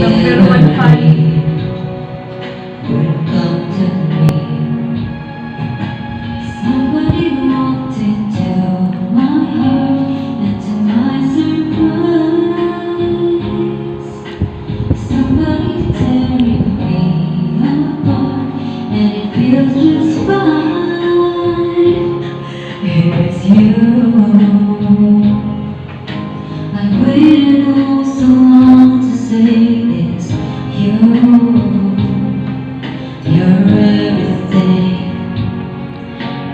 number one fan. Somebody walked into my heart, and to my surprise, somebody tearing me apart, and it feels just fine. It's you. I waited oh so long to say it's you. You're everything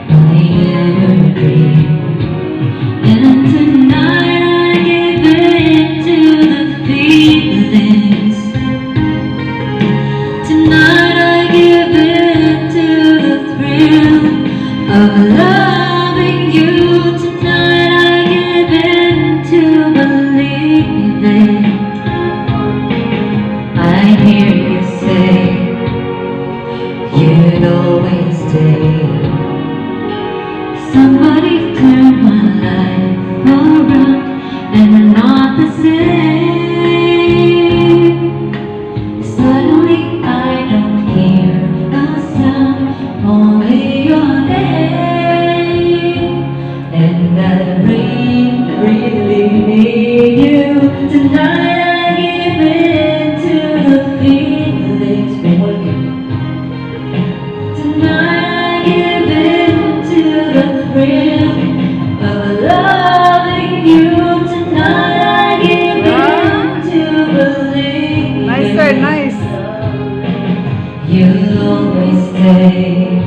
I ever dreamed. And tonight I give in to the feelings. Tonight I give in to the thrill of loving you. Tonight I give in to believing. I hear you say you'd always stay. Somebody turned my life around, and we're not the same. Suddenly I don't hear a sound, only your name. And I really need you. Tonight I give in to the feelings. Tonight I give in to the thrill of loving you. Tonight I give in to believing. Nice sir, nice. You'll always stay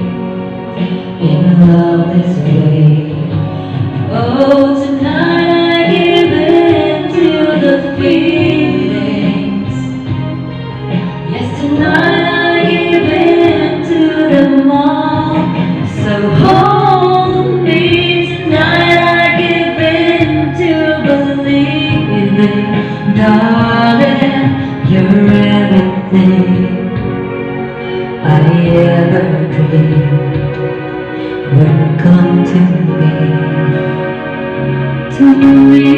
in love this way. Oh, tonight I give in to the feelings. Yes, tonight I give in to them all. So hold me tonight. I give in to believing, darling, you're everything I ever dreamed. When come to me, to me.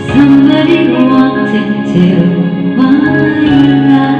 Somebody walked into my life.